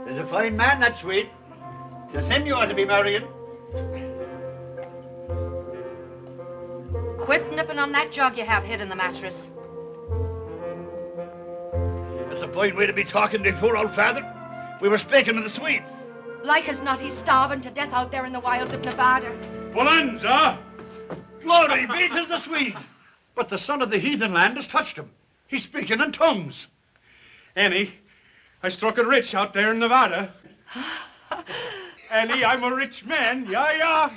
There's a fine man, that Swede. Just him you ought to be marrying. Quit nipping on that jug you have hid in the mattress. That's a fine way to be talking to poor old father. We were speaking of the Swede. Like as not, he's starving to death out there in the wilds of Nevada. Bonanza! Glory be to the Swede. But the son of the heathen land has touched him. He's speaking in tongues. Annie, I struck it rich out there in Nevada. Annie, I'm a rich man. Yeah.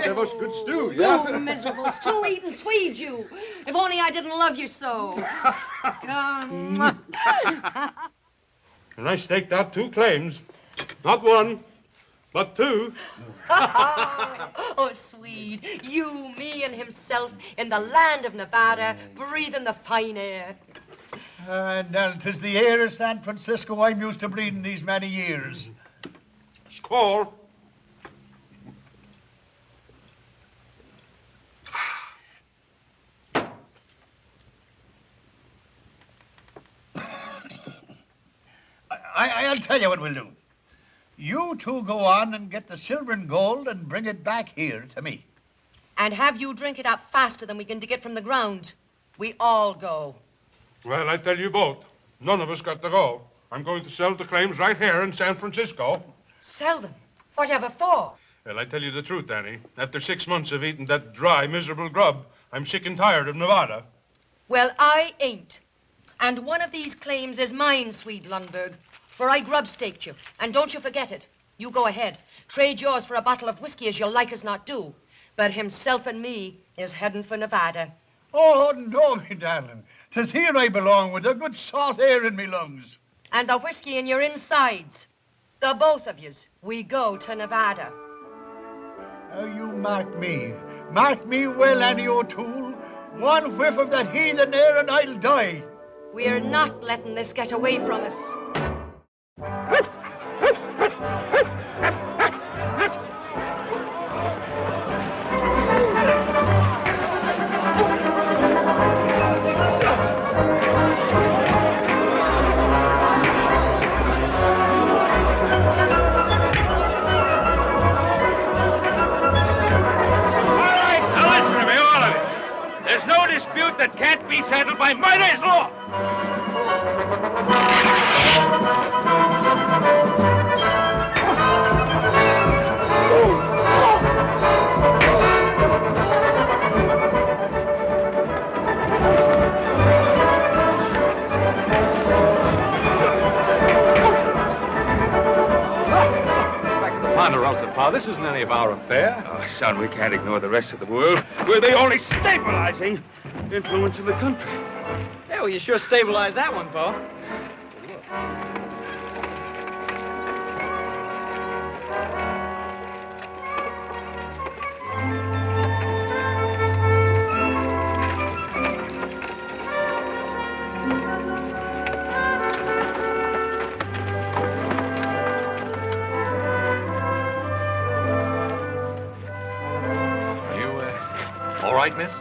That was good stew, yeah? You miserable stew-eating Swede, you. If only I didn't love you so. And I staked out 2 claims. Not 1, but 2. Oh, Swede, you, me, and himself in the land of Nevada, breathing the fine air. And 'tis the air of San Francisco I'm used to breathing these many years. Squall. I'll tell you what we'll do. You 2 go on and get the silver and gold and bring it back here to me. And have you drink it up faster than we can dig it from the ground. We all go. Well, I tell you both, none of us got to go. I'm going to sell the claims right here in San Francisco. Sell them? Whatever for? Well, I tell you the truth, Annie. After 6 months of eating that dry, miserable grub, I'm sick and tired of Nevada. Well, I ain't. And one of these claims is mine, Swede Lundberg. For I grub-staked you. And don't you forget it. You go ahead. Trade yours for a bottle of whiskey as you'll like as not do. But himself and me is heading for Nevada. Oh, no, me darling. 'Tis here I belong with the good salt air in me lungs. And the whiskey in your insides. The both of yous. We go to Nevada. Now, you mark me. Mark me well, Annie O'Toole. One whiff of that heathen air and I'll die. We're not letting this get away from us. That can't be settled by Midas law. Back to the Ponderosa, Pa. This isn't any of our affair. Oh, son, we can't ignore the rest of the world. We're the only stabilizing influence in the country. Yeah, well, you sure stabilized that one, Pa. Are you, all right, miss?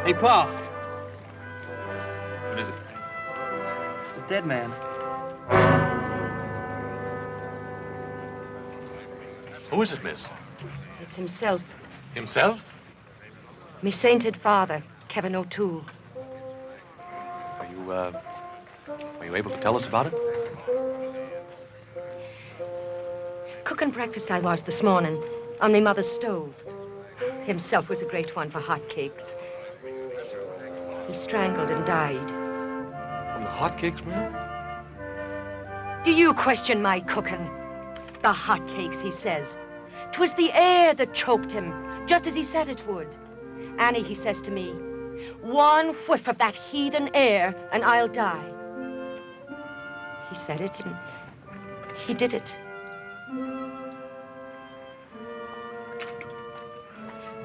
Hey, Pa. What is it? The dead man. Who is it, miss? It's himself. Himself? Me sainted father, Kevin O'Toole. Are you able to tell us about it? Cooking breakfast I was this morning on me mother's stove. Himself was a great one for hot cakes. He strangled and died. From the hotcakes, ma'am? Do you question my cooking? The hotcakes, he says. 'Twas the air that choked him, just as he said it would. Annie, he says to me, one whiff of that heathen air and I'll die. He said it and he did it.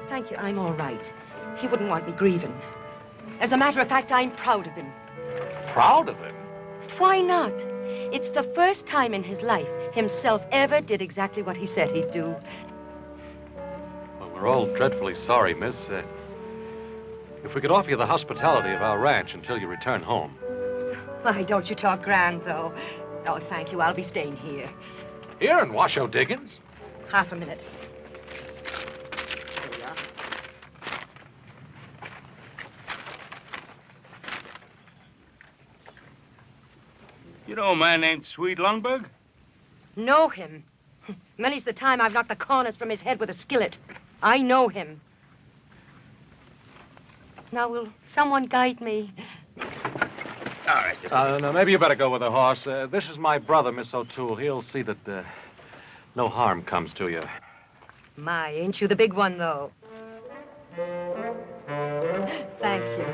Thank you, I'm all right. He wouldn't want me grieving. As a matter of fact, I'm proud of him. Proud of him? Why not? It's the first time in his life himself ever did exactly what he said he'd do. We're all dreadfully sorry, miss. If we could offer you the hospitality of our ranch until you return home. Why, don't you talk grand, though. Oh, thank you. I'll be staying here. Here in Washoe Diggins? Half a minute. You know a man named Swede Lundberg? Know him? Many's the time I've knocked the corners from his head with a skillet. I know him. Now, will someone guide me? All right. No, maybe you better go with the horse. This is my brother, Miss O'Toole. He'll see that no harm comes to you. My, ain't you the big one, though? Thank you.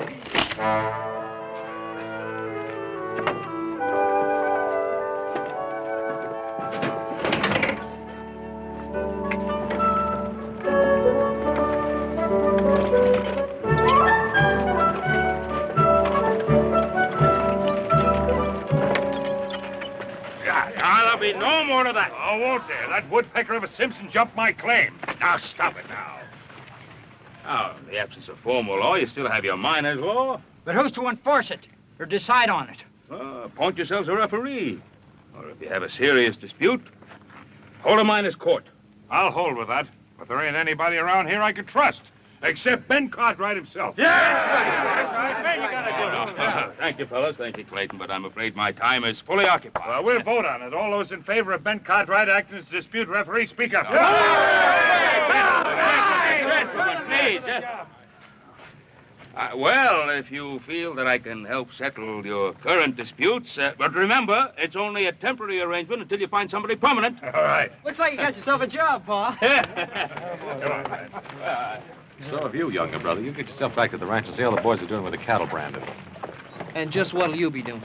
There'll be no more of that. Oh, won't there? That woodpecker of a Simpson jumped my claim. Now, stop it now. Now, in the absence of formal law, you still have your miner's law. But who's to enforce it or decide on it? Appoint yourselves a referee. Or if you have a serious dispute, hold a miner's court. I'll hold with that, but there ain't anybody around here I can trust, except Ben Cartwright himself. Thank you, fellas. Thank you, Clayton, but I'm afraid my time is fully occupied. Well, we'll vote on it. All those in favor of Ben Cartwright acting as dispute referee, speak up. Please. Well, if you feel that I can help settle your current disputes, but remember, it's only a temporary arrangement until you find somebody permanent. All right. Looks like you got yourself a job, Pa. So have you, younger brother. You get yourself back to the ranch and see how the boys are doing with the cattle branding. And just what'll you be doing?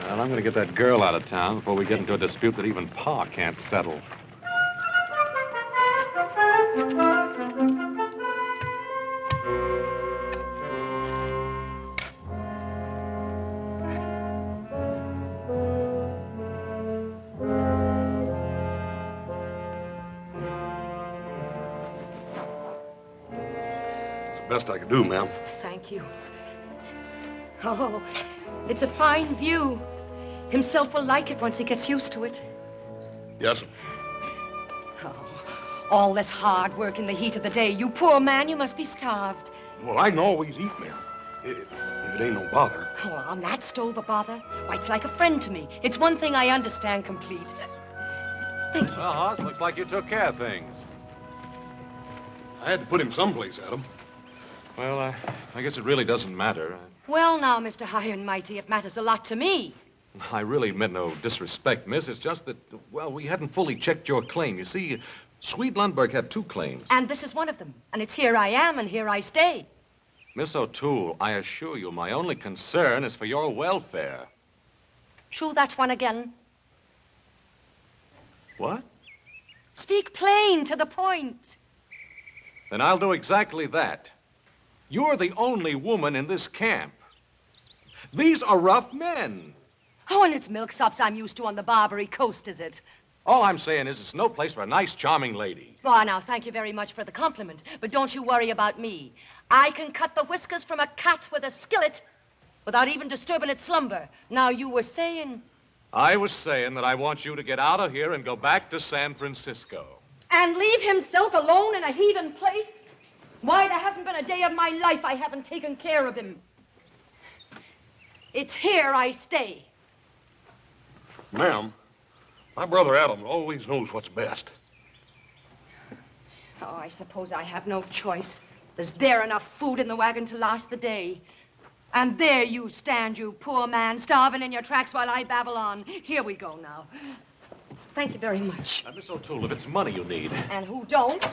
Well, I'm going to get that girl out of town before we get into a dispute that even Pa can't settle. Best I can do, ma'am. Thank you. Oh, it's a fine view. Himself will like it once he gets used to it. Yes, sir. Oh, all this hard work in the heat of the day. You poor man, you must be starved. Well, I can always eat, ma'am. If it ain't no bother. Oh, on that stove a bother? Why, it's like a friend to me. It's one thing I understand complete. Thank you. Well, Hoss, looks like you took care of things. I had to put him someplace, Adam. Well, I guess it really doesn't matter. Well, now, Mr. High and Mighty, it matters a lot to me. I really meant no disrespect, miss. It's just that, well, we hadn't fully checked your claim. You see, Swede Lundberg had two claims. And this is one of them. And it's here I am, and here I stay. Miss O'Toole, I assure you, my only concern is for your welfare. True that one again. What? Speak plain, to the point. Then I'll do exactly that. You're the only woman in this camp. These are rough men. Oh, and it's milksops I'm used to on the Barbary Coast, is it? All I'm saying is it's no place for a nice, charming lady. Well, now, thank you very much for the compliment, but don't you worry about me. I can cut the whiskers from a cat with a skillet without even disturbing its slumber. Now, you were saying... I was saying that I want you to get out of here and go back to San Francisco. And leave himself alone in a heathen place? Why, there hasn't been a day of my life I haven't taken care of him. It's here I stay. Ma'am, my brother Adam always knows what's best. Oh, I suppose I have no choice. There's bare enough food in the wagon to last the day. And there you stand, you poor man, starving in your tracks while I babble on. Here we go now. Thank you very much. Miss O'Toole, if it's money you need... And who don't?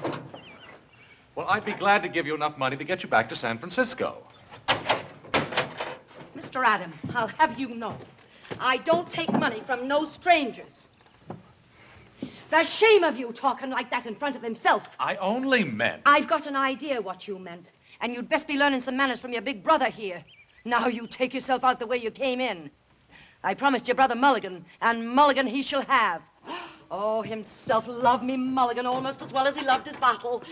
Well, I'd be glad to give you enough money to get you back to San Francisco. Mr. Adam, I'll have you know, I don't take money from no strangers. The shame of you talking like that in front of himself. I only meant... I've got an idea what you meant, and you'd best be learning some manners from your big brother here. Now you take yourself out the way you came in. I promised your brother Mulligan, and Mulligan he shall have. Oh, himself loved me Mulligan almost as well as he loved his battle.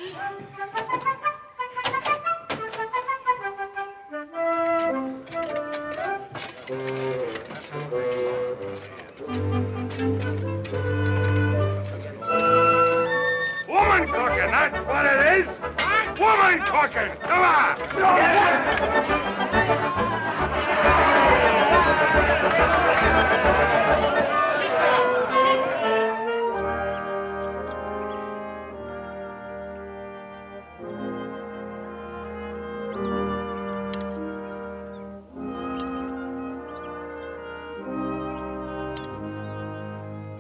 Woman cooking, that's what it is. Woman cooking. Come on.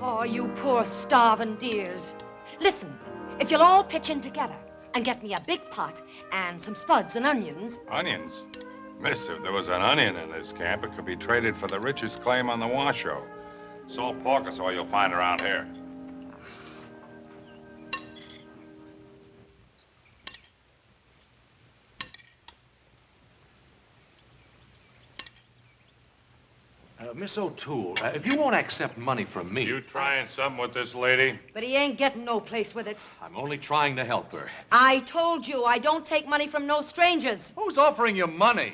Oh, you poor starving dears. Listen, if you'll all pitch in together and get me a big pot and some spuds and onions. Onions? Miss, if there was an onion in this camp, it could be traded for the richest claim on the Washoe. Salt pork is all you'll find around here. Miss O'Toole, if you won't accept money from me... You trying something with this lady? But he ain't getting no place with it. I'm only trying to help her. I told you I don't take money from no strangers. Who's offering you money?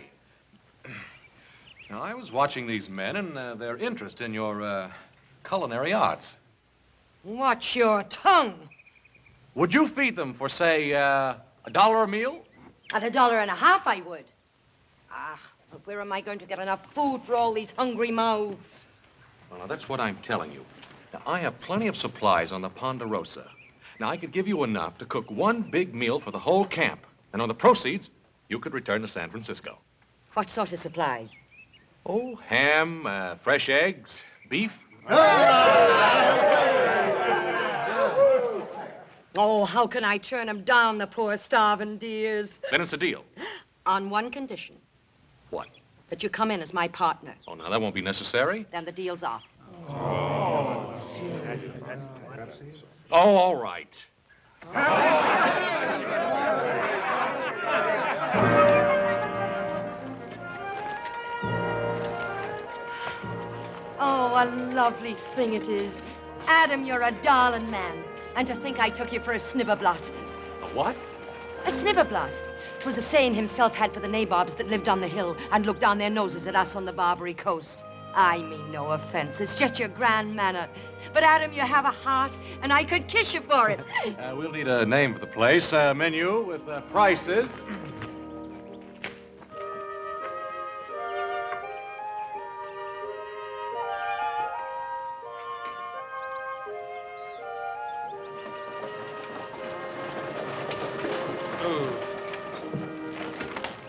Now, I was watching these men and their interest in your culinary arts. Watch your tongue. Would you feed them for, say, $1 a meal? At $1.50, I would. Ah, but where am I going to get enough food for all these hungry mouths? Well, now, that's what I'm telling you. Now, I have plenty of supplies on the Ponderosa. Now, I could give you enough to cook one big meal for the whole camp. And on the proceeds, you could return to San Francisco. What sort of supplies? Oh, ham, fresh eggs, beef. Oh, how can I turn them down, the poor starving dears? Then it's a deal. On one condition. What? That you come in as my partner. Oh, now, that won't be necessary. Then the deal's off. Oh, all right. Oh, a lovely thing it is. Adam, you're a darling man. And to think I took you for a snibberblot. A what? A snibberblot. 'Twas a saying himself had for the nabobs that lived on the hill and looked down their noses at us on the Barbary coast. I mean no offense. It's just your grand manner. But, Adam, you have a heart, and I could kiss you for it. We'll need a name for the place. Menu with prices.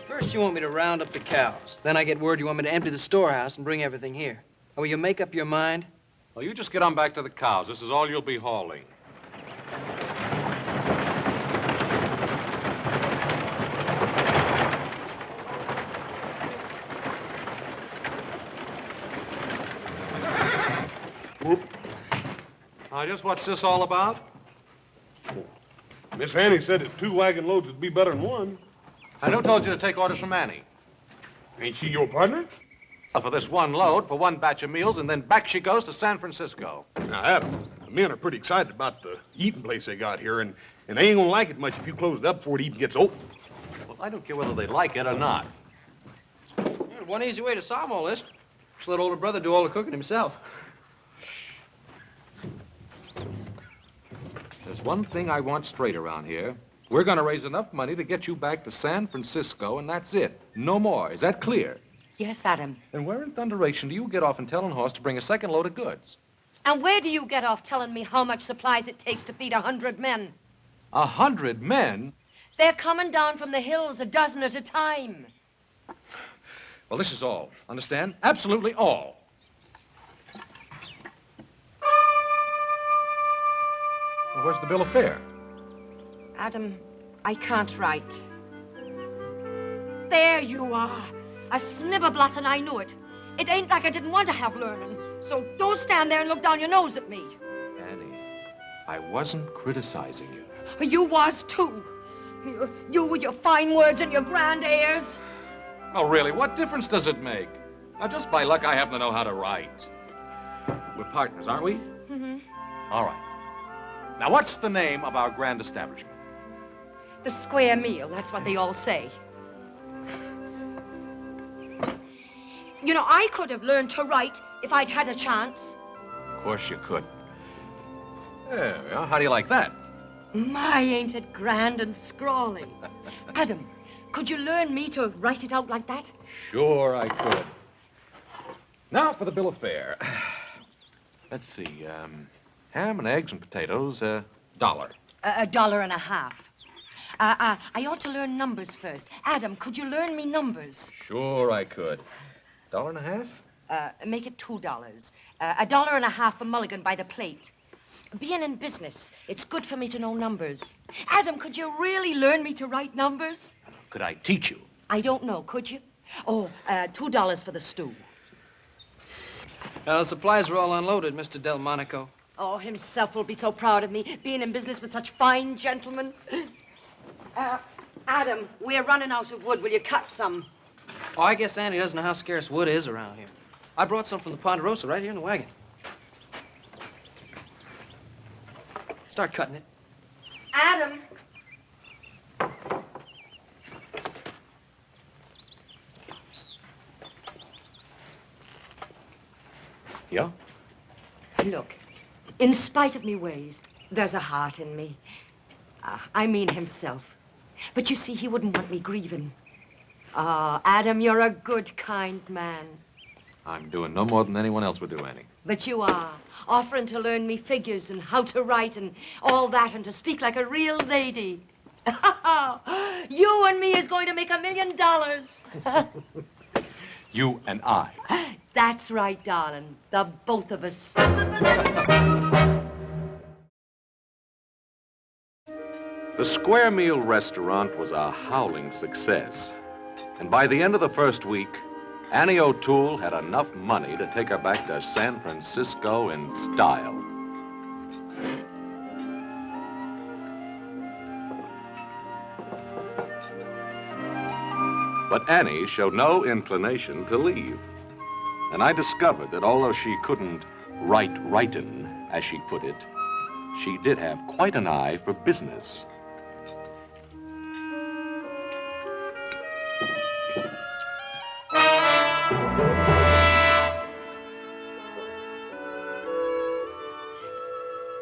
First, you want me to round up the cows. Then I get word you want me to empty the storehouse and bring everything here. Will you make up your mind? Well, you just get on back to the cows. This is all you'll be hauling. Whoop. Just what's this all about? Miss Annie said that 2 wagon loads would be better than 1. And who told you to take orders from Annie? Ain't she your partner? Well, for this one load, for one batch of meals, and then back she goes to San Francisco. Now, Adam, the men are pretty excited about the eating place they got here, and they ain't gonna like it much if you close it up before it even gets open. Well, I don't care whether they like it or not. Well, one easy way to solve all this. Just let older brother do all the cooking himself. There's one thing I want straight around here. We're going to raise enough money to get you back to San Francisco, and that's it. No more. Is that clear? Yes, Adam. And where in thunderation do you get off in telling Horse to bring a second load of goods? And where do you get off telling me how much supplies it takes to feed 100 men? 100 men? They're coming down from the hills, a dozen at a time. Well, this is all. Understand? Absolutely all. Well, where's the bill of fare? Adam, I can't write. There you are. A snibberblot, and I knew it. It ain't like I didn't want to have learning. So don't stand there and look down your nose at me. Annie, I wasn't criticizing you. You was, too. You with your fine words and your grand airs. Oh, really? What difference does it make? Now, just by luck, I happen to know how to write. We're partners, aren't we? Mm-hmm. All right. Now, what's the name of our grand establishment? The square meal, that's what they all say. You know, I could have learned to write if I'd had a chance. Of course you could. There we are. How do you like that? My, ain't it grand and scrawly. Adam, could you learn me to write it out like that? Sure I could. Now for the bill of fare. Let's see, ham and eggs and potatoes, $1. $1.50. I ought to learn numbers first. Adam, could you learn me numbers? Sure I could. $1.50? Make it $2. $1.50 for mulligan by the plate. Being in business, it's good for me to know numbers. Adam, could you really learn me to write numbers? Could I teach you? I don't know, could you? Oh, $2 for the stew. The supplies were all unloaded, Mr. Delmonico. Oh, himself will be so proud of me, being in business with such fine gentlemen. Adam, we're running out of wood. Will you cut some? Oh, I guess Andy doesn't know how scarce wood is around here. I brought some from the Ponderosa right here in the wagon. Start cutting it. Adam. Yeah? Look, in spite of me ways, there's a heart in me. I mean himself. But you see, he wouldn't want me grieving. Adam, you're a good, kind man. I'm doing no more than anyone else would do, Annie. But you are, offering to learn me figures and how to write and all that and to speak like a real lady. You and me is going to make $1 million. You and I. That's right, darling. The both of us. The Square Meal restaurant was a howling success. And by the end of the first week, Annie O'Toole had enough money to take her back to San Francisco in style. But Annie showed no inclination to leave. And I discovered that although she couldn't write writin', as she put it, she did have quite an eye for business.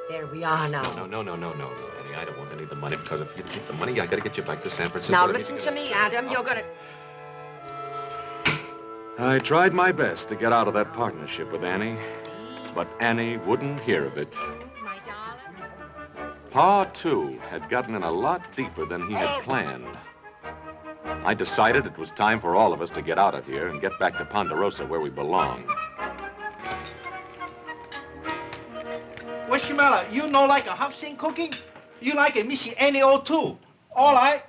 There we are now. No, Annie. I don't want any of the money, because if you take the money, I gotta get you back to San Francisco. Now listen to me, Adam. You're gonna... I tried my best to get out of that partnership with Annie, but Annie wouldn't hear of it. My darling. Pa, too, had gotten in a lot deeper than he had planned. I decided it was time for all of us to get out of here and get back to Ponderosa, where we belong. What's the matter? You know like a hop-sing cooking? You like a Missy Annie O'Toole. All right.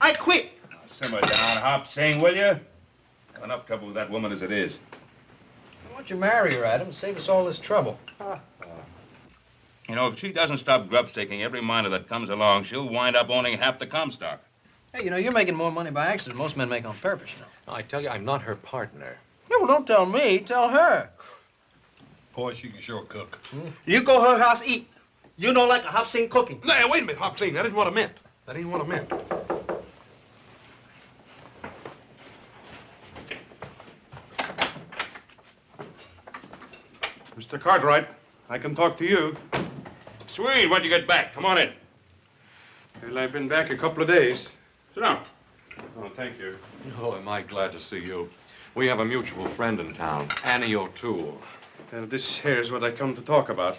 I quit. Now, simmer down, Hop, sing, will you? Got enough trouble with that woman as it is. Why don't you marry her, Adam? Save us all this trouble. You know, if she doesn't stop grub-staking every miner that comes along, she'll wind up owning half the Comstock. Hey, you know, you're making more money by accident than most men make on purpose, you know. I tell you, I'm not her partner. No, well, don't tell me. Tell her. Boy, she can sure cook. You go her house eat. You know like a hop-sing cooking. Now, wait a minute, Hop Sing. That isn't what I meant. That ain't what I meant. Mr. Cartwright, I can talk to you. Sweet, when'd you get back? Come on in. Well, I've been back a couple of days. Sit down. Oh, thank you. Oh, am I glad to see you. We have a mutual friend in town, Annie O'Toole. Well, this here's what I come to talk about.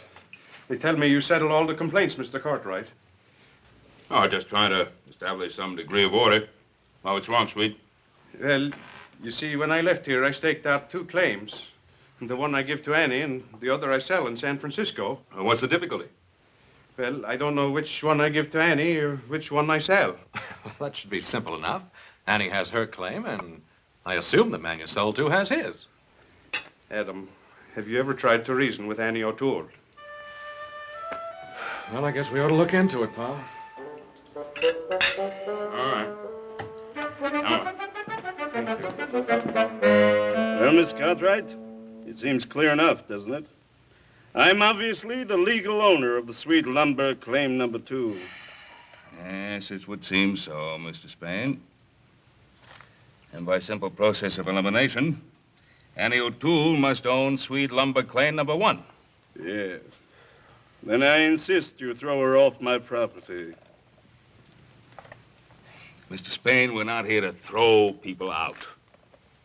They tell me you settled all the complaints, Mr. Cartwright. Oh, just trying to establish some degree of order. Oh, what's wrong, Sweet? Well, you see, when I left here, I staked out 2 claims. And the one I give to Annie and the other I sell in San Francisco. What's the difficulty? Well, I don't know which one I give to Annie or which one I sell. Well, that should be simple enough. Annie has her claim, and I assume the man you sold to has his. Adam, have you ever tried to reason with Annie O'Toole? Well, I guess we ought to look into it, pal. All right. All right. Well, Miss Cartwright, it seems clear enough, doesn't it? I'm obviously the legal owner of the sweet lumber claim number 2. Yes, it would seem so, Mr. Spain. And by simple process of elimination, Annie O'Toole must own sweet lumber claim number 1. Yes. Then I insist you throw her off my property. Mr. Spain, we're not here to throw people out.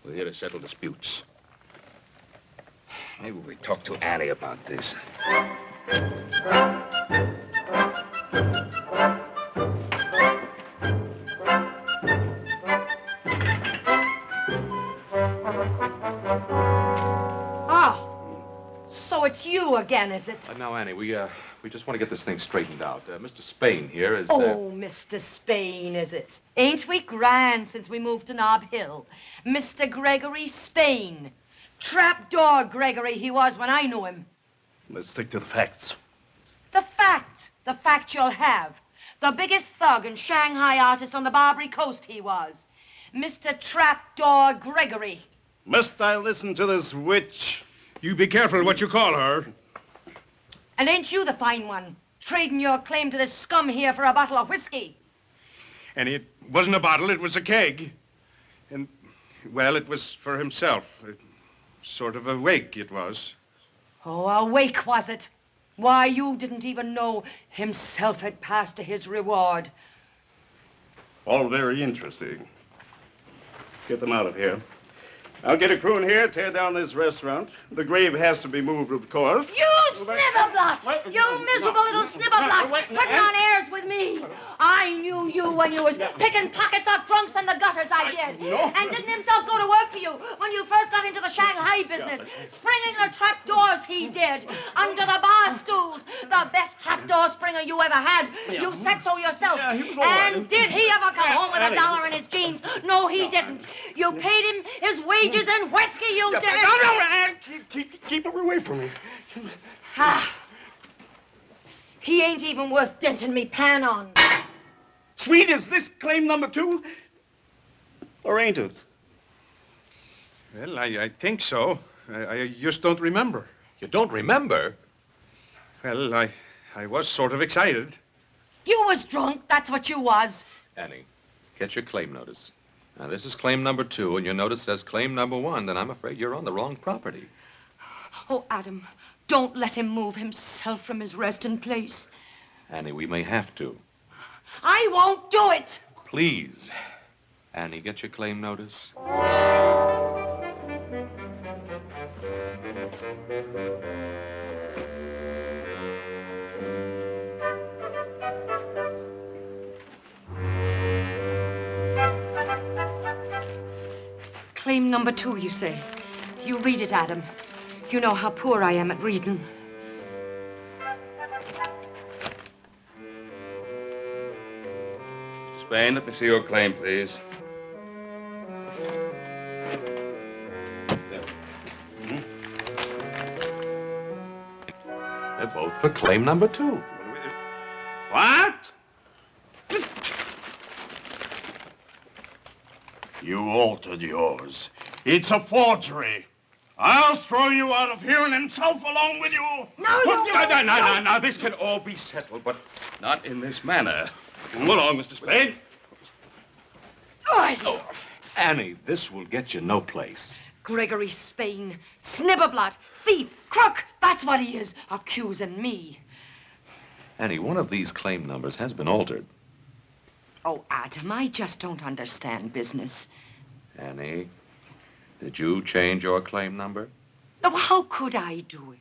We're here to settle disputes. Maybe we talk to Annie about this. So it's you again, is it? Now, Annie, we just want to get this thing straightened out. Mr. Spain here is... Oh, Mr. Spain, is it? Ain't we grand since we moved to Nob Hill? Mr. Gregory Spain. Trapdoor Gregory he was when I knew him. Let's stick to the facts. The fact you'll have. The biggest thug and Shanghai artist on the Barbary Coast he was. Mr. Trapdoor Gregory. Must I listen to this witch? You be careful what you call her. And ain't you the fine one, trading your claim to this scum here for a bottle of whiskey? And it wasn't a bottle, it was a keg. And, well, it was for himself. Sort of a wake, it was. Oh, a wake, was it? Why, you didn't even know himself had passed to his reward. All very interesting. Get them out of here. I'll get a crew in here, tear down this restaurant. The grave has to be moved, of course. You snibberblot! You miserable little snibberblot! Putting on airs with me! I knew you when you was picking pockets off drunks in the gutters, I did. And didn't himself go to work for you when you first got into the Shanghai business? Springing the trapdoors he did, under the bar stools. The best trapdoor springer you ever had. You said so yourself. And did he ever come home with $1 in his jeans? No, he didn't. You paid him his wages and whiskey, you did. No, keep her away from me. He ain't even worth denting me pan on. Sweet, is this claim number 2? Or ain't it? Well, I think so. I just don't remember. You don't remember? Well, I was sort of excited. You was drunk, that's what you was. Annie, get your claim notice. Now, this is claim number 2, and your notice says claim number 1, then I'm afraid you're on the wrong property. Oh, Adam, don't let him move himself from his resting place. Annie, we may have to. I won't do it. Please. Annie, get your claim notice. Claim number 2, you say. You read it, Adam. You know how poor I am at reading. Spain, let me see your claim, please. They're both for claim number 2. What? You altered yours. It's a forgery. I'll throw you out of here and himself along with you. No, this can all be settled, but not in this manner. Come along, Mr. Spain. Oh, Annie, this will get you no place. Gregory Spain, snibberblot, thief, crook, that's what he is, accusing me. Annie, one of these claim numbers has been altered. Oh, Adam, I just don't understand business. Annie, did you change your claim number? Oh, how could I do it?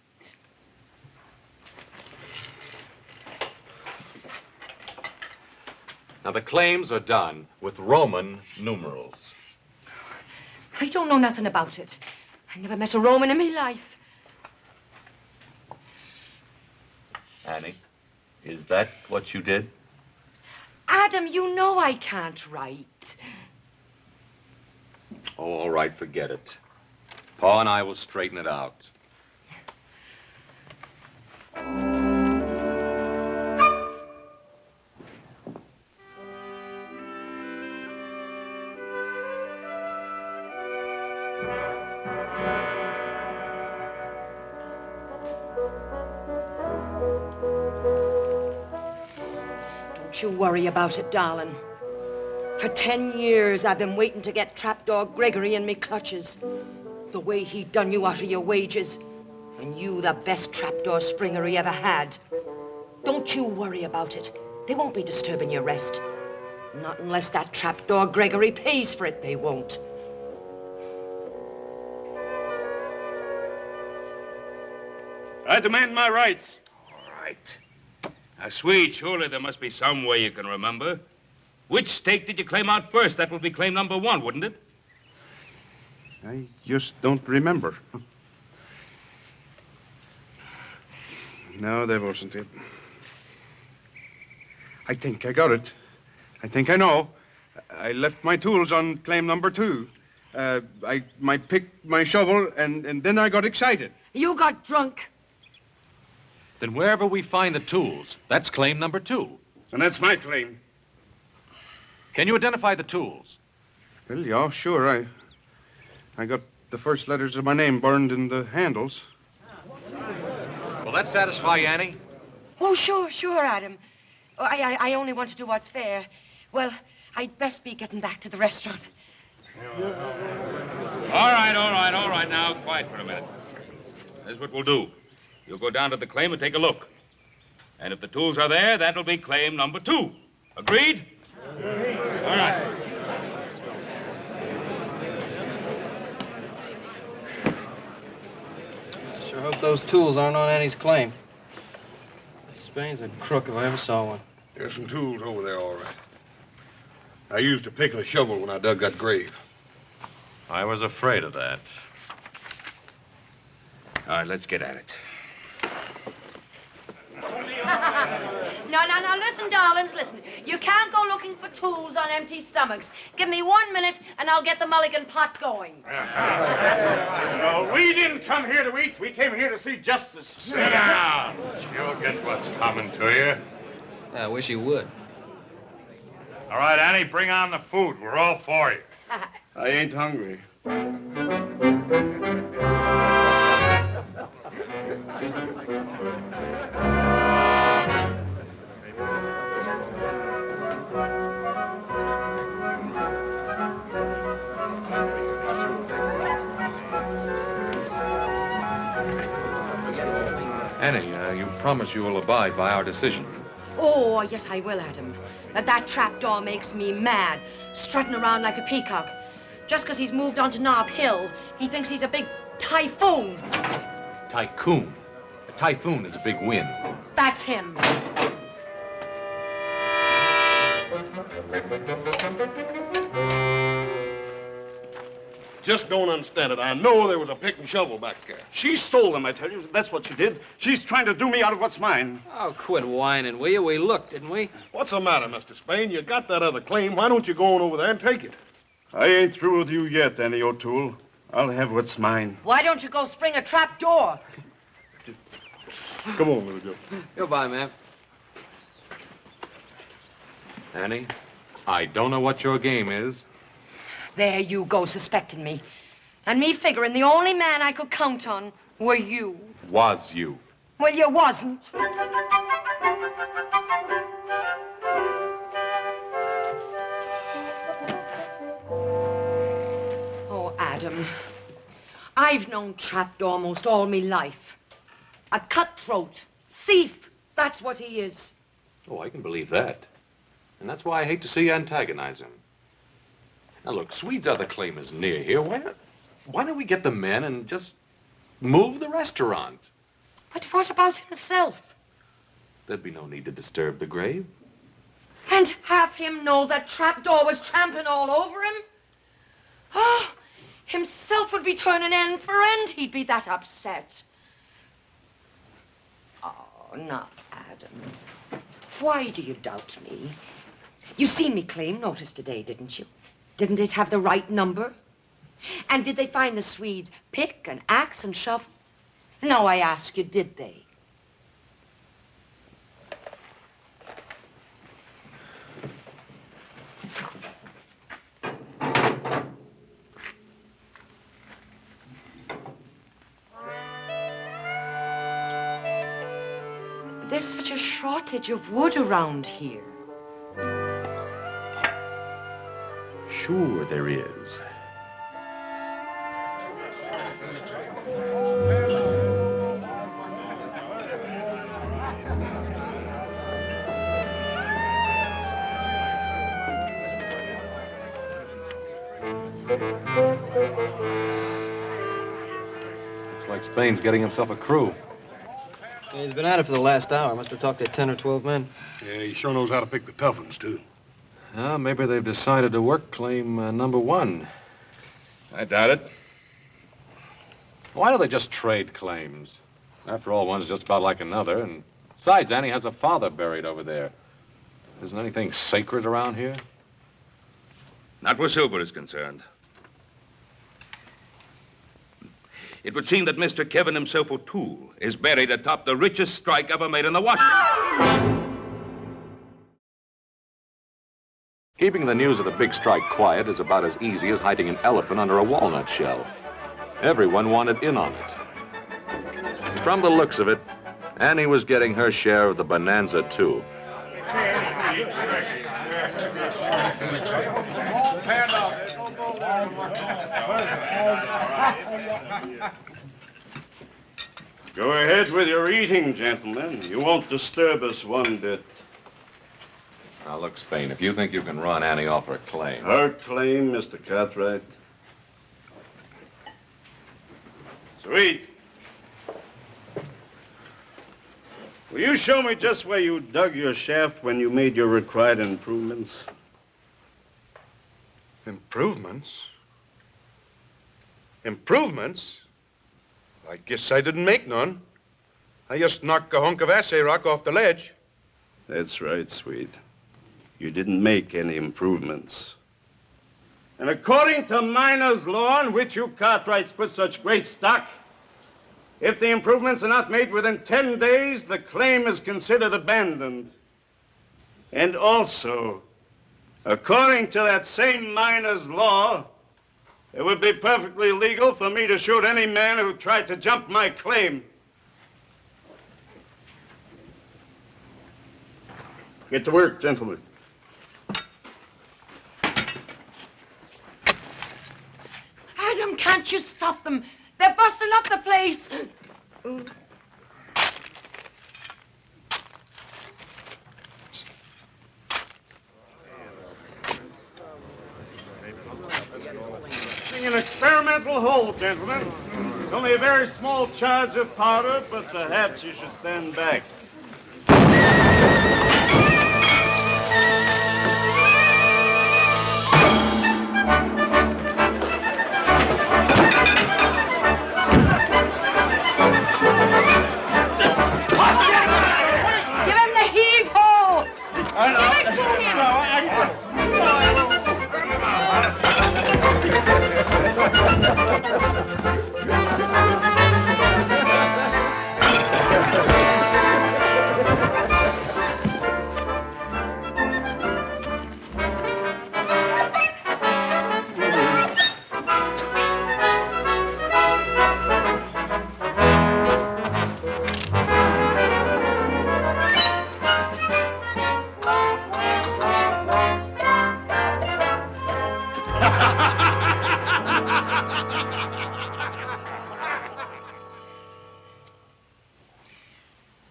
Now, the claims are done with Roman numerals. I don't know nothing about it. I never met a Roman in my life. Annie, is that what you did? Adam, you know I can't write. Oh, all right, forget it. Pa and I will straighten it out. Don't you worry about it, darling. For 10 years, I've been waiting to get Trapdoor Gregory in me clutches. The way he done you out of your wages. And you the best trapdoor springer he ever had. Don't you worry about it. They won't be disturbing your rest. Not unless that Trapdoor Gregory pays for it, they won't. I demand my rights. All right. Now, Swede, surely there must be some way you can remember. Which stake did you claim out first? That would be claim number 1, wouldn't it? I just don't remember. No, that wasn't it. I think I got it. I think I know. I left my tools on claim number 2. My pick, my shovel, and then I got excited. You got drunk. Then wherever we find the tools, that's claim number 2. And that's my claim. Can you identify the tools? Well, yeah, sure. I got the first letters of my name burned in the handles. Will that satisfy you, Annie? Oh, sure, Adam. Oh, I only want to do what's fair. Well, I'd best be getting back to the restaurant. All right. Now, quiet for a minute. Here's what we'll do. You'll go down to the claim and take a look. And if the tools are there, that'll be claim number 2. Agreed? All right. I sure hope those tools aren't on Annie's claim. Spain's a crook if I ever saw one. There's some tools over there, all right. I used a pick and a shovel when I dug that grave. I was afraid of that. All right, let's get at it. No, listen, darlings, listen. You can't go looking for tools on empty stomachs. Give me 1 minute, and I'll get the mulligan pot going. No, we didn't come here to eat. We came here to see justice. Sit down. You'll get what's coming to you. I wish you would. All right, Annie, bring on the food. We're all for you. I ain't hungry. Annie, you promise you will abide by our decision. Oh, yes, I will, Adam. That trapdoor makes me mad, strutting around like a peacock. Just because he's moved on to Nob Hill, he thinks he's a big typhoon. Tycoon. A typhoon is a big wind. That's him. Just don't understand it. I know there was a pick and shovel back there. She stole them, I tell you. That's what she did. She's trying to do me out of what's mine. Oh, quit whining, will you? We looked, didn't we? What's the matter, Mr. Spain? You got that other claim. Why don't you go on over there and take it? I ain't through with you yet, Annie O'Toole. I'll have what's mine. Why don't you go spring a trapdoor? Come on, little Joe. Goodbye, ma'am. Annie, I don't know what your game is. There you go, suspecting me. And me figuring the only man I could count on were you. Was you. Well, you wasn't. Oh, Adam. I've known Trapdoor almost all me life. A cutthroat, thief, that's what he is. Oh, I can believe that. And that's why I hate to see you antagonize him. Now, look, Swede's other claim is near here. Why don't we get the men and just move the restaurant? But what about himself? There'd be no need to disturb the grave. And have him know that Trapdoor was trampling all over him? Oh, himself would be turning end for end. He'd be that upset. Oh, now, Adam, why do you doubt me? You seen me claim notice today, didn't you? Didn't it have the right number? And did they find the Swedes pick and axe and shovel? No, I ask you, did they? There's such a shortage of wood around here. Sure there is. Looks like Spain's getting himself a crew. Yeah, he's been at it for the last hour. Must have talked to 10 or 12 men. Yeah, he sure knows how to pick the tough ones, too. Maybe they've decided to work claim number 1. I doubt it. Why don't they just trade claims? After all, one's just about like another, and besides, Annie has a father buried over there. Isn't anything sacred around here? Not where silver is concerned. It would seem that Mr. Kevin himself O'Toole is buried atop the richest strike ever made in the Washington. Keeping the news of the big strike quiet is about as easy as hiding an elephant under a walnut shell. Everyone wanted in on it. From the looks of it, Annie was getting her share of the bonanza, too. Go ahead with your eating, gentlemen. You won't disturb us one bit. Now, look, Spain, if you think you can run Annie off her claim... Her claim, Mr. Cartwright? Sweet. Will you show me just where you dug your shaft when you made your required improvements? Improvements? Improvements? I guess I didn't make none. I just knocked a hunk of assay rock off the ledge. That's right, Sweet. You didn't make any improvements. And according to miner's law, on which you Cartwrights put such great stock, if the improvements are not made within 10 days, the claim is considered abandoned. And also, according to that same miner's law, it would be perfectly legal for me to shoot any man who tried to jump my claim. Get to work, gentlemen. Adam, can't you stop them? They're busting up the place. Ooh. An experimental hole, gentlemen. It's only a very small charge of powder, but perhaps you should stand back. Give him the heave-ho! Give it to him!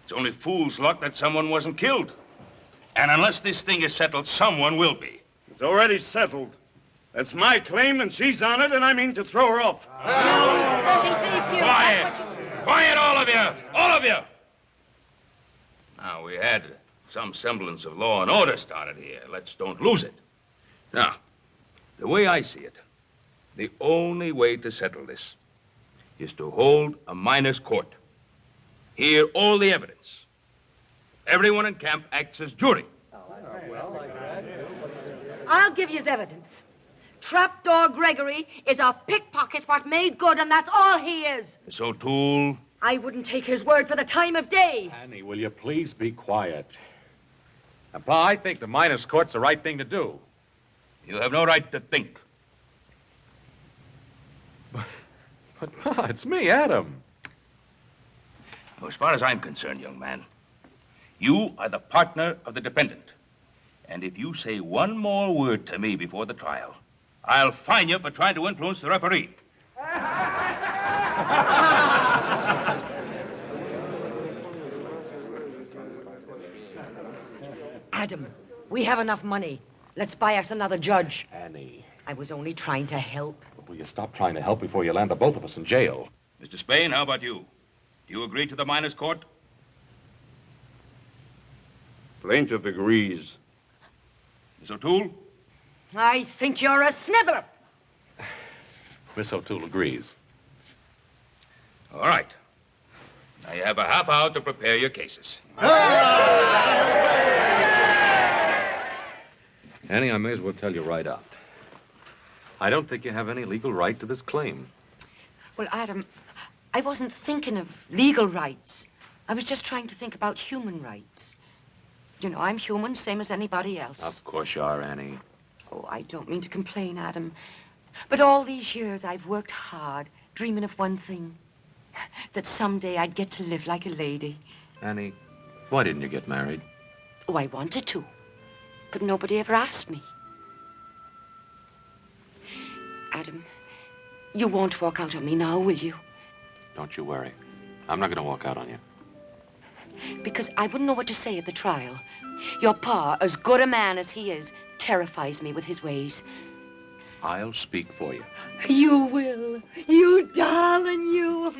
It's only fool's luck that someone wasn't killed. And unless this thing is settled, someone will be. It's already settled. That's my claim, and she's on it, and I mean to throw her off. Quiet! Quiet, all of you! All of you! Now, we had some semblance of law and order started here. Let's don't lose it. Now, the way I see it, the only way to settle this is to hold a miners' court. Hear all the evidence. Everyone in camp acts as jury. I'll give you his evidence. Trapdoor Gregory is a pickpocket what made good, and that's all he is. Miss O'Toole. I wouldn't take his word for the time of day. Annie, will you please be quiet? Now, Pa, I think the miners' court's the right thing to do. You have no right to think. But Pa, it's me, Adam. As far as I'm concerned, young man, you are the partner of the defendant. And if you say one more word to me before the trial, I'll fine you for trying to influence the referee. Adam, we have enough money. Let's buy us another judge. Annie, I was only trying to help. will you stop trying to help before you land the both of us in jail? Mr. Spain, how about you? Do you agree to the miners' court? Plaintiff agrees. Miss O'Toole? I think you're a sniveler. Miss O'Toole agrees. All right. Now you have a half hour to prepare your cases. Annie, I may as well tell you right out. I don't think you have any legal right to this claim. Well, Adam, I wasn't thinking of legal rights. I was just trying to think about human rights. You know, I'm human, same as anybody else. Of course you are, Annie. Oh, I don't mean to complain, Adam. But all these years I've worked hard, dreaming of one thing. That someday I'd get to live like a lady. Annie, why didn't you get married? Oh, I wanted to. But nobody ever asked me. Adam, you won't walk out on me now, will you? Don't you worry. I'm not going to walk out on you. Because I wouldn't know what to say at the trial. Your pa, as good a man as he is, terrifies me with his ways. I'll speak for you. You will. You darling, you.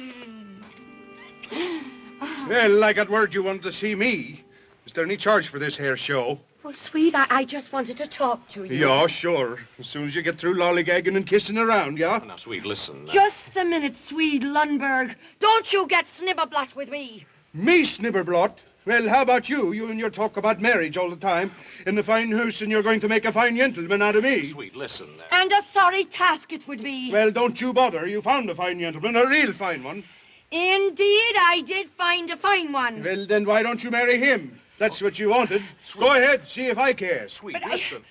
Well, I got word you wanted to see me. Is there any charge for this here show? Well, sweet, I just wanted to talk to you. Yeah, sure. As soon as you get through lollygagging and kissing around, yeah? Now, sweet, listen. Just a minute, Swede Lundberg. Don't you get snibberblot with me. Me, Snibberblot? Well, how about you? You and your talk about marriage all the time. In the fine house, and you're going to make a fine gentleman out of me. Sweet, listen. And a sorry task it would be. Well, don't you bother. You found a fine gentleman, a real fine one. Indeed, I did find a fine one. Well, then why don't you marry him? That's what you wanted. Sweet. Go ahead, see if I care. Sweet, listen.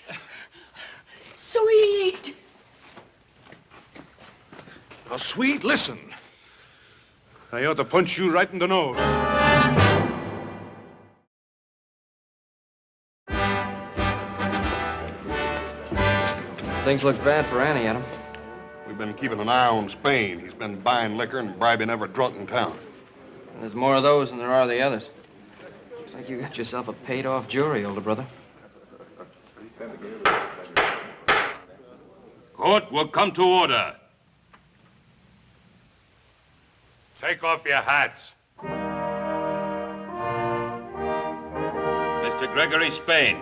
Sweet. Now, sweet, listen. I ought to punch you right in the nose. Things look bad for Annie, Adam. We've been keeping an eye on Spain. He's been buying liquor and bribing every drunk in town. And there's more of those than there are the others. Looks like you got yourself a paid-off jury, older brother. Court will come to order. Take off your hats. Mr. Gregory Spain.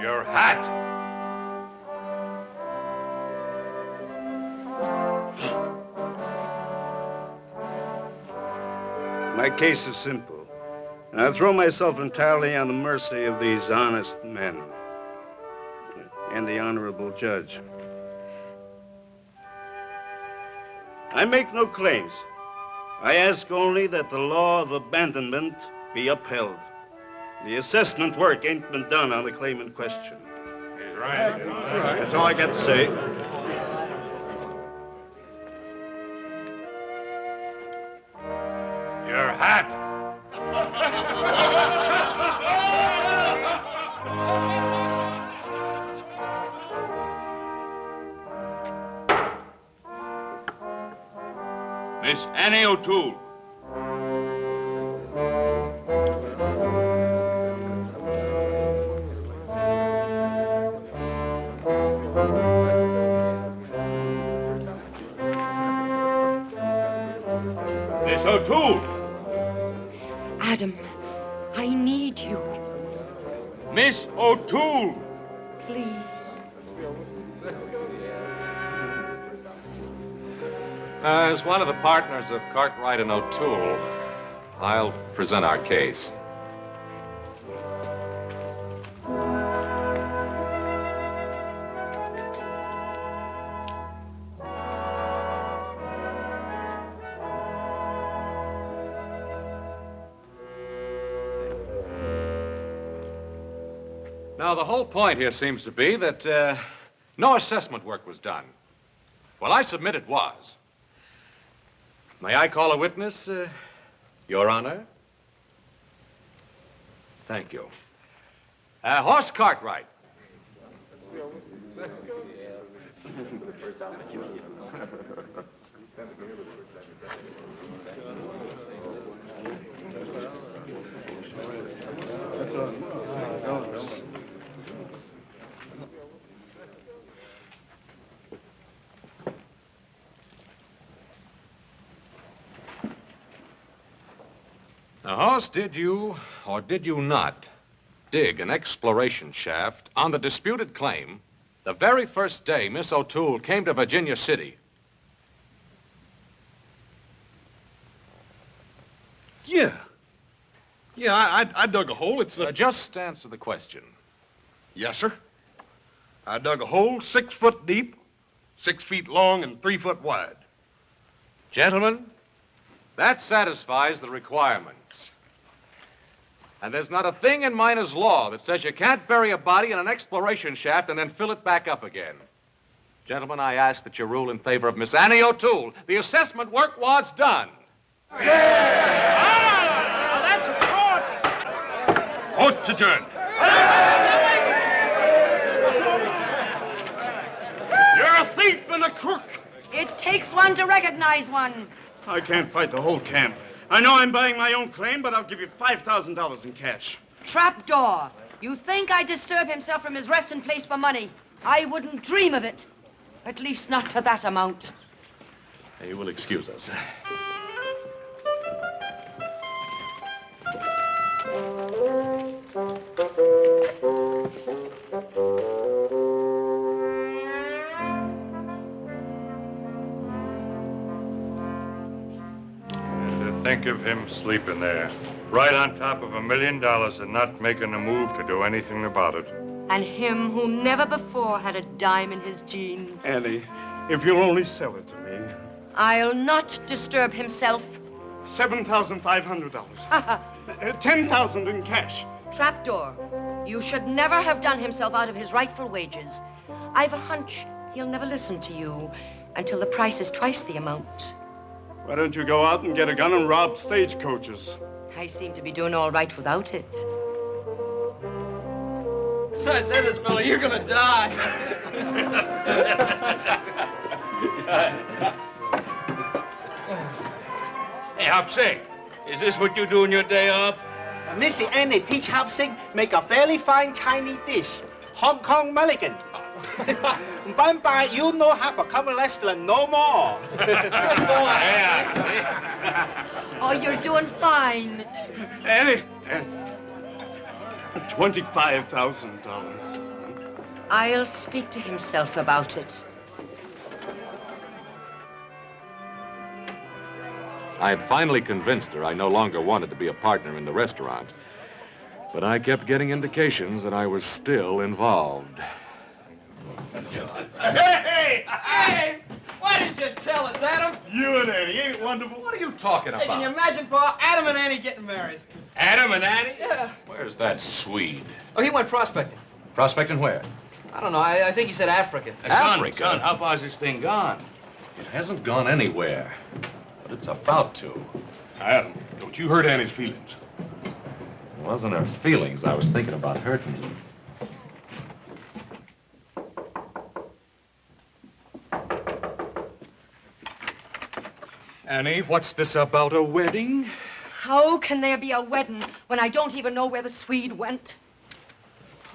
Your hat. My case is simple, and I throw myself entirely on the mercy of these honest men and the honorable judge. I make no claims. I ask only that the law of abandonment be upheld. The assessment work ain't been done on the claim in question. He's right. That's all I got to say. Your hat. Miss Annie O'Toole. Miss O'Toole. Adam, I need you. Miss O'Toole. Please. As one of the partners of Cartwright and O'Toole, I'll present our case. Now, the whole point here seems to be that no assessment work was done. Well, I submit it was. May I call a witness, Your Honor? Thank you. Horse Cartwright. Now, Hoss, did you, or did you not, dig an exploration shaft on the disputed claim the very first day Miss O'Toole came to Virginia City? Yeah. Yeah, I dug a hole. It's Just answer the question. Yes, sir. I dug a hole 6 foot deep, 6 feet long, and 3 foot wide. Gentlemen, that satisfies the requirements. And there's not a thing in miner's law that says you can't bury a body in an exploration shaft and then fill it back up again. Gentlemen, I ask that you rule in favor of Miss Annie O'Toole. The assessment work was done. Court's adjourned. You're a thief and a crook. It takes one to recognize one. I can't fight the whole camp. I know I'm buying my own claim, but I'll give you $5,000 in cash. Trapdoor. You think I'd disturb himself from his resting place for money? I wouldn't dream of it. At least not for that amount. You will excuse us. Think of him sleeping there, right on top of $1 million and not making a move to do anything about it. And him who never before had a dime in his jeans. Annie, if you'll only sell it to me. I'll not disturb himself. $7,500. $10,000 in cash. Trapdoor. You should never have done himself out of his rightful wages. I've a hunch he'll never listen to you until the price is twice the amount. Why don't you go out and get a gun and rob stagecoaches? I seem to be doing all right without it. So I said this fellow, you're gonna die. Hey, Hop Sing, is this what you do on your day off? Missy Annie teach Hop Sing make a very fine Chinese dish, Hong Kong mulligan. Bye, you no have a common restaurant no more. Oh, you're doing fine. Annie, $25,000. I'll speak to himself about it. I had finally convinced her I no longer wanted to be a partner in the restaurant. But I kept getting indications that I was still involved. Hey! Why didn't you tell us, Adam? You and Annie, ain't it wonderful? What are you talking Hey, about? can you imagine, Pa, Adam and Annie getting married? Adam and Annie? Yeah. Where's that Swede? Oh, he went prospecting. Prospecting where? I don't know. I think he said Africa. Africa? Son, how far's this thing gone? It hasn't gone anywhere, but it's about to. Adam, don't you hurt Annie's feelings. It wasn't her feelings I was thinking about hurting. Annie, what's this about a wedding? How can there be a wedding when I don't even know where the Swede went?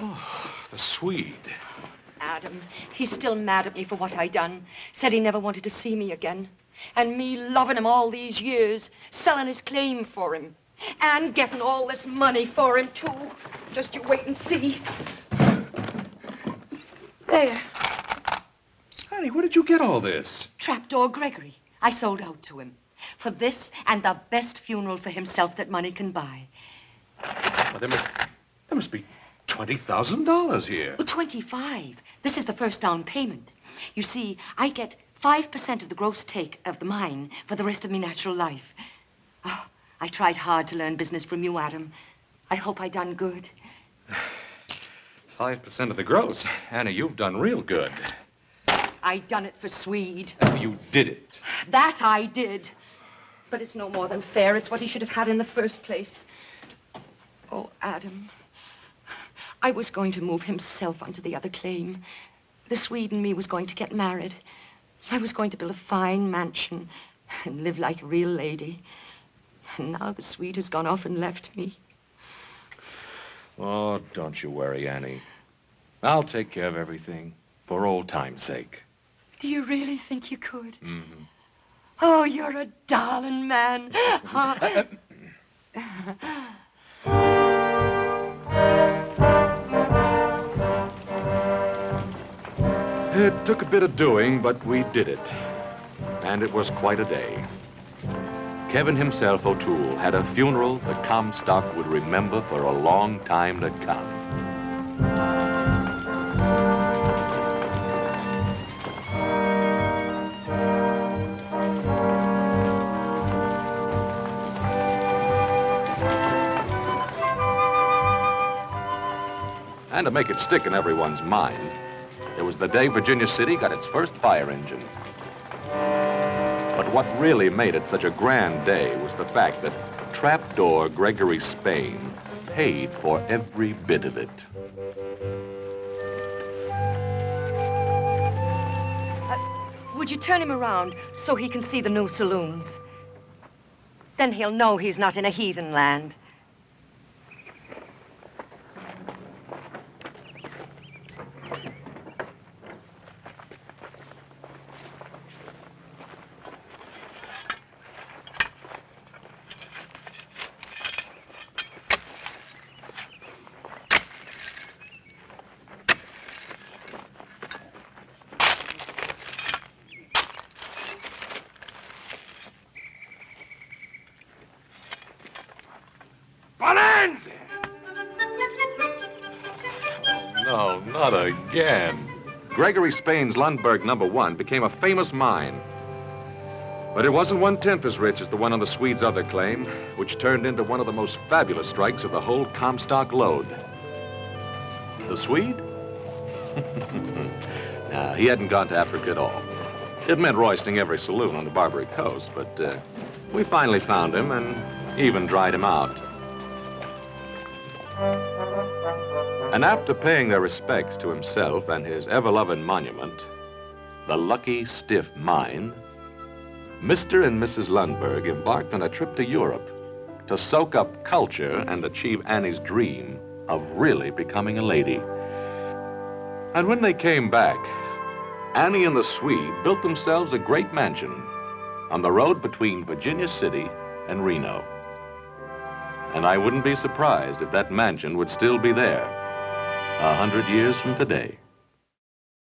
Oh, the Swede. Adam, he's still mad at me for what I done. Said he never wanted to see me again. And me loving him all these years, selling his claim for him. And getting all this money for him, too. Just you wait and see. There. Annie, where did you get all this? Trapdoor Gregory. I sold out to him. For this and the best funeral for himself that money can buy. Well, there must be $20,000 here. Well, 25. This is the first down payment. You see, I get 5% of the gross take of the mine for the rest of me natural life. Oh, I tried hard to learn business from you, Adam. I hope I done good. 5% of the gross. Annie, you've done real good. I done it for Swede. You did it. That I did. But it's no more than fair. It's what he should have had in the first place. Oh, Adam. I was going to move himself onto the other claim. The Swede and me was going to get married. I was going to build a fine mansion and live like a real lady. And now the Swede has gone off and left me. Oh, don't you worry, Annie. I'll take care of everything for old time's sake. Do you really think you could? Mm-hmm. Oh, you're a darling man. It took a bit of doing, but we did it. And it was quite a day. Kevin himself, O'Toole, had a funeral the Comstock would remember for a long time to come. And to make it stick in everyone's mind, it was the day Virginia City got its first fire engine. But what really made it such a grand day was the fact that trapdoor Gregory Spain paid for every bit of it. Would you turn him around so he can see the new saloons? Then he'll know he's not in a heathen land. Bonanza! No, not again. Gregory Spain's Lundberg number 1 became a famous mine. But it wasn't 1/10 as rich as the one on the Swede's other claim, which turned into one of the most fabulous strikes of the whole Comstock lode. The Swede? No, he hadn't gone to Africa at all. It meant roisting every saloon on the Barbary Coast, but we finally found him and even dried him out. And after paying their respects to himself and his ever-loving monument, the Lucky Stiff Mine, Mr. and Mrs. Lundberg embarked on a trip to Europe to soak up culture and achieve Annie's dream of really becoming a lady. And when they came back, Annie and the Swede built themselves a great mansion on the road between Virginia City and Reno. And I wouldn't be surprised if that mansion would still be there 100 years from today.